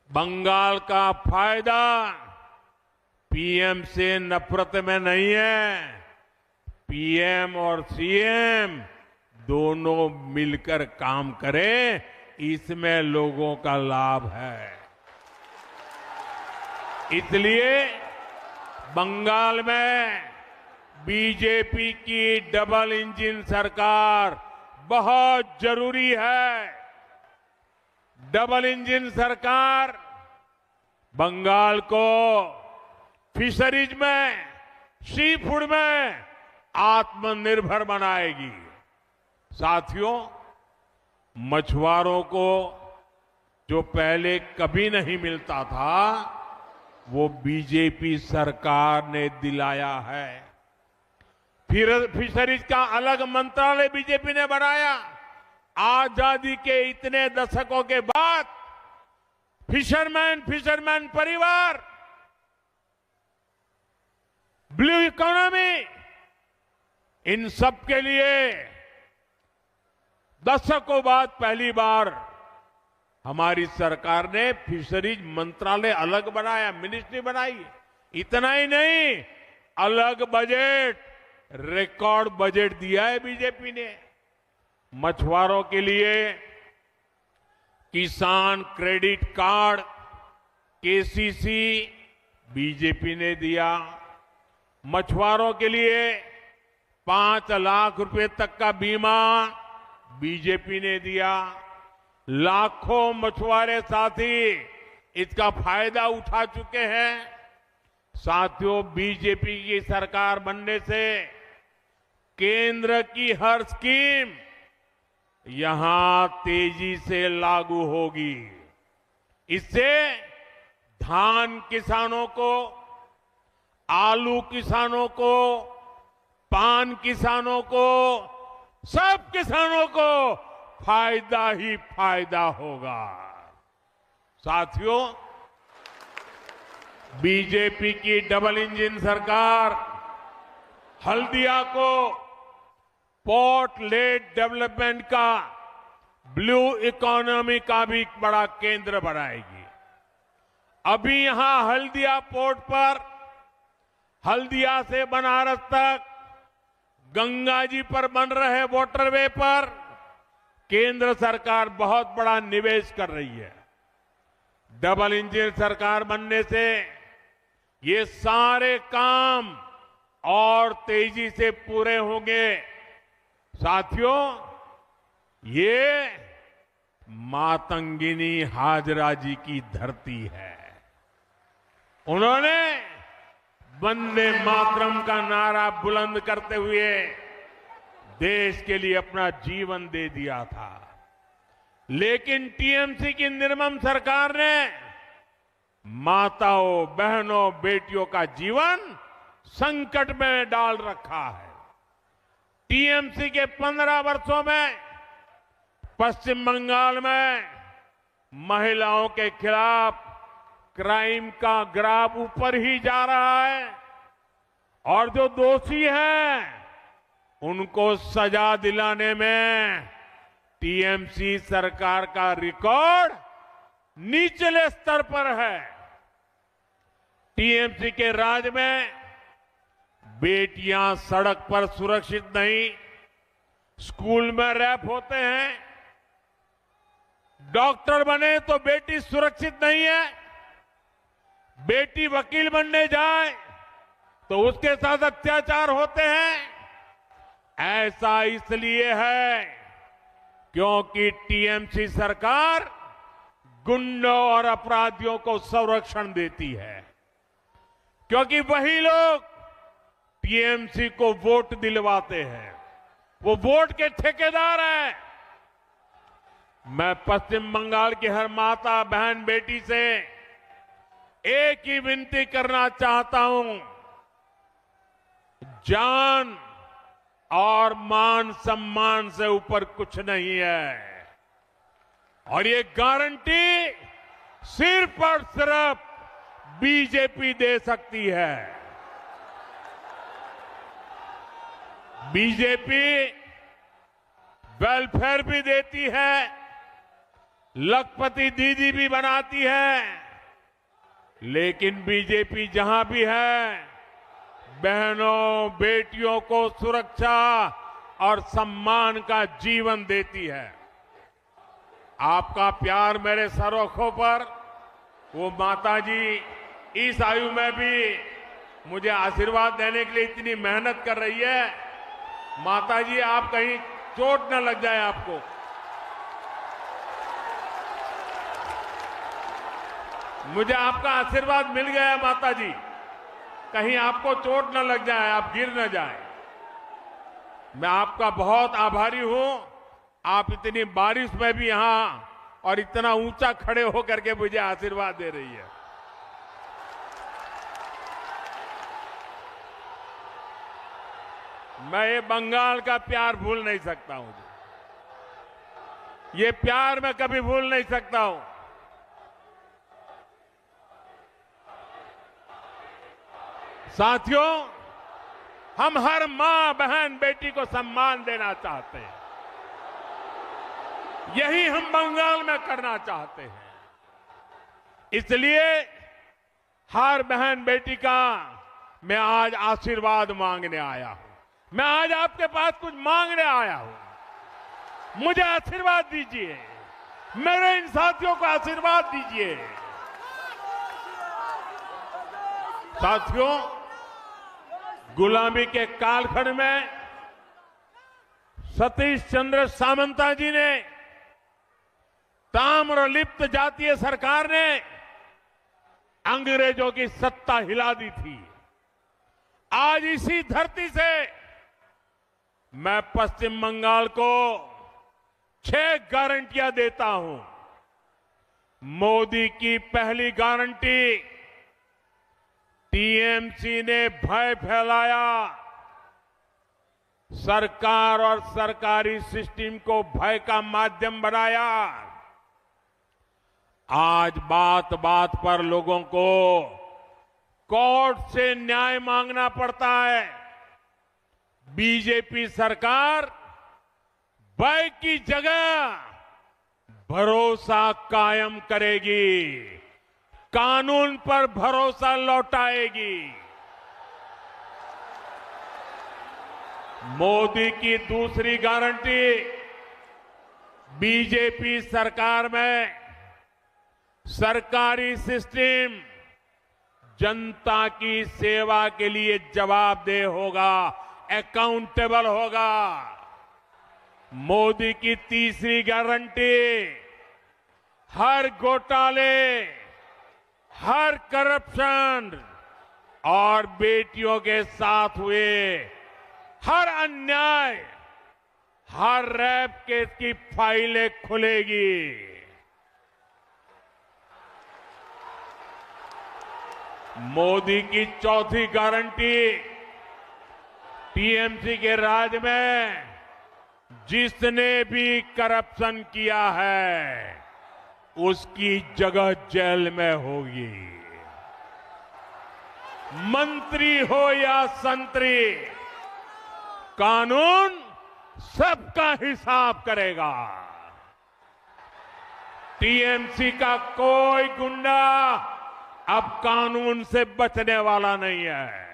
बंगाल का फायदा पीएम से नफरत में नहीं है। पीएम और सीएम दोनों मिलकर काम करें, इसमें लोगों का लाभ है। इसलिए बंगाल में बीजेपी की डबल इंजन सरकार बहुत जरूरी है। डबल इंजन सरकार बंगाल को फिशरीज में, सी फूड में आत्मनिर्भर बनाएगी। साथियों, मछुआरों को जो पहले कभी नहीं मिलता था, वो बीजेपी सरकार ने दिलाया है। फिर फिशरीज का अलग मंत्रालय बीजेपी ने बनाया। आजादी के इतने दशकों के बाद फिशरमैन परिवार, ब्लू इकोनॉमी, इन सब के लिए दशकों बाद पहली बार हमारी सरकार ने फिशरीज मंत्रालय अलग बनाया, मिनिस्ट्री बनाई। इतना ही नहीं, अलग बजट, रिकॉर्ड बजट दिया है बीजेपी ने। मछुआरों के लिए किसान क्रेडिट कार्ड, केसीसी बीजेपी ने दिया। मछुआरों के लिए 5 लाख रुपए तक का बीमा बीजेपी ने दिया। लाखों मछुआरे साथी इसका फायदा उठा चुके हैं। साथियों, बीजेपी की सरकार बनने से केंद्र की हर स्कीम यहां तेजी से लागू होगी। इससे धान किसानों को, आलू किसानों को, पान किसानों को, सब किसानों को फायदा ही फायदा होगा। साथियों, बीजेपी की डबल इंजन सरकार हल्दिया को पोर्ट लेड डेवलपमेंट का, ब्लू इकोनॉमी का भी बड़ा केंद्र बनाएगी। अभी यहां हल्दिया पोर्ट पर, हल्दिया से बनारस तक, गंगा जी पर बन रहे वाटरवे पर केंद्र सरकार बहुत बड़ा निवेश कर रही है। डबल इंजन सरकार बनने से ये सारे काम और तेजी से पूरे होंगे। साथियों, ये मातंगिनी हाजरा जी की धरती है। उन्होंने वंदे मातरम का नारा बुलंद करते हुए देश के लिए अपना जीवन दे दिया था। लेकिन टीएमसी की निर्मम सरकार ने माताओं, बहनों, बेटियों का जीवन संकट में डाल रखा है। टीएमसी के 15 वर्षों में पश्चिम बंगाल में महिलाओं के खिलाफ क्राइम का ग्राफ ऊपर ही जा रहा है और जो दोषी हैं उनको सजा दिलाने में टीएमसी सरकार का रिकॉर्ड निचले स्तर पर है। टीएमसी के राज में बेटियां सड़क पर सुरक्षित नहीं, स्कूल में रैप होते हैं, डॉक्टर बने तो बेटी सुरक्षित नहीं है, बेटी वकील बनने जाए तो उसके साथ अत्याचार होते हैं। ऐसा इसलिए है क्योंकि टीएमसी सरकार गुंडों और अपराधियों को संरक्षण देती है, क्योंकि वही लोग टीएमसी को वोट दिलवाते हैं, वो वोट के ठेकेदार हैं। मैं पश्चिम बंगाल की हर माता, बहन, बेटी से एक ही विनती करना चाहता हूं, जान और मान सम्मान से ऊपर कुछ नहीं है और ये गारंटी सिर्फ और सिर्फ बीजेपी दे सकती है। बीजेपी वेलफेयर भी देती है, लखपति दीदी भी बनाती है, लेकिन बीजेपी जहां भी है, बहनों बेटियों को सुरक्षा और सम्मान का जीवन देती है। आपका प्यार मेरे सरोखों पर, वो माताजी इस आयु में भी मुझे आशीर्वाद देने के लिए इतनी मेहनत कर रही है। माताजी, आप कहीं चोट न लग जाए आपको। मुझे आपका आशीर्वाद मिल गया माताजी, कहीं आपको चोट न लग जाए, आप गिर न जाए। मैं आपका बहुत आभारी हूं। आप इतनी बारिश में भी यहां और इतना ऊंचा खड़े होकर के मुझे आशीर्वाद दे रही है। मैं ये बंगाल का प्यार भूल नहीं सकता हूं। ये प्यार मैं कभी भूल नहीं सकता हूं। साथियों, हम हर मां बहन बेटी को सम्मान देना चाहते हैं। यही हम बंगाल में करना चाहते हैं। इसलिए हर बहन बेटी का मैं आज आशीर्वाद मांगने आया हूं। मैं आज आपके पास कुछ मांगने आया हूं। मुझे आशीर्वाद दीजिए, मेरे इन साथियों को आशीर्वाद दीजिए। साथियों, गुलामी के कालखंड में सतीश चंद्र सामंता जी ने, ताम्रलिप्त जातीय सरकार ने अंग्रेजों की सत्ता हिला दी थी। आज इसी धरती से मैं पश्चिम बंगाल को 6 गारंटियां देता हूं। मोदी की पहली गारंटी, टीएमसी ने भय फैलाया, सरकार और सरकारी सिस्टम को भय का माध्यम बनाया। आज बात बात पर लोगों को कोर्ट से न्याय मांगना पड़ता है। बीजेपी सरकार भय की जगह भरोसा कायम करेगी, कानून पर भरोसा लौटाएगी। मोदी की दूसरी गारंटी, बीजेपी सरकार में सरकारी सिस्टम जनता की सेवा के लिए जवाबदेह होगा, अकाउंटेबल होगा। मोदी की तीसरी गारंटी, हर घोटाले, हर करप्शन और बेटियों के साथ हुए हर अन्याय, हर रेप केस की फाइलें खुलेगी। मोदी की चौथी गारंटी, टीएमसी के राज में जिसने भी करप्शन किया है उसकी जगह जेल में होगी। मंत्री हो या संतरी, कानून सबका हिसाब करेगा। टीएमसी का कोई गुंडा अब कानून से बचने वाला नहीं है।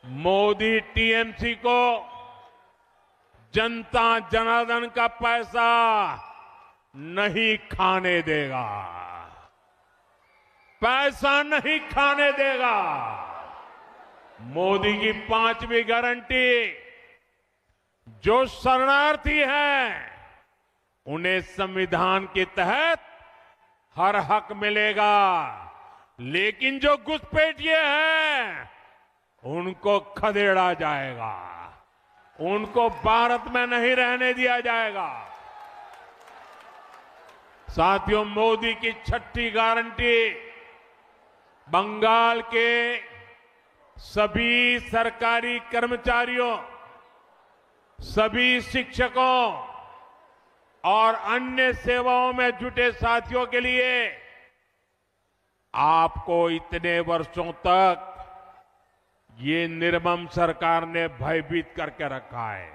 मोदी टीएमसी को जनता जनार्दन का पैसा नहीं खाने देगा, पैसा नहीं खाने देगा। मोदी की 5वीं गारंटी, जो शरणार्थी हैं उन्हें संविधान के तहत हर हक मिलेगा, लेकिन जो घुसपैठिए हैं उनको खदेड़ा जाएगा, उनको भारत में नहीं रहने दिया जाएगा। साथियों, मोदी की 6ठी गारंटी, बंगाल के सभी सरकारी कर्मचारियों, सभी शिक्षकों और अन्य सेवाओं में जुटे साथियों के लिए आपको इतने वर्षों तक ये निर्मम सरकार ने भयभीत करके रखा है।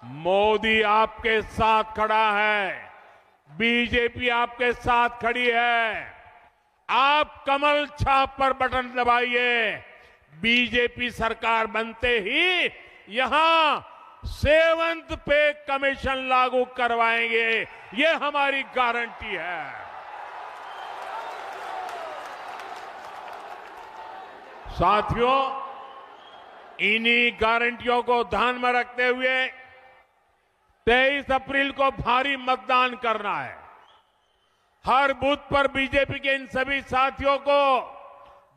मोदी आपके साथ खड़ा है, बीजेपी आपके साथ खड़ी है। आप कमल छाप पर बटन दबाइए। बीजेपी सरकार बनते ही यहां 7th पे कमीशन लागू करवाएंगे, ये हमारी गारंटी है। साथियों, इन्हीं गारंटियों को ध्यान में रखते हुए 23 अप्रैल को भारी मतदान करना है। हर बूथ पर बीजेपी के इन सभी साथियों को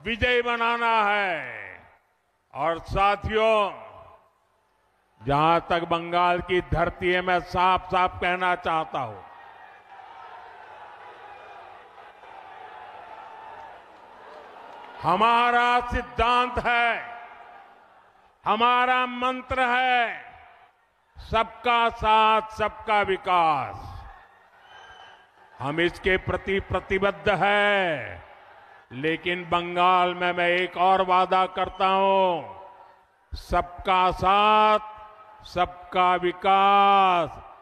विजयी बनाना है। और साथियों, जहां तक बंगाल की धरती है, मैं साफ साफ कहना चाहता हूं, हमारा सिद्धांत है, हमारा मंत्र है, सबका साथ सबका विकास। हम इसके प्रति प्रतिबद्ध है। लेकिन बंगाल में मैं एक और वादा करता हूं, सबका साथ सबका विकास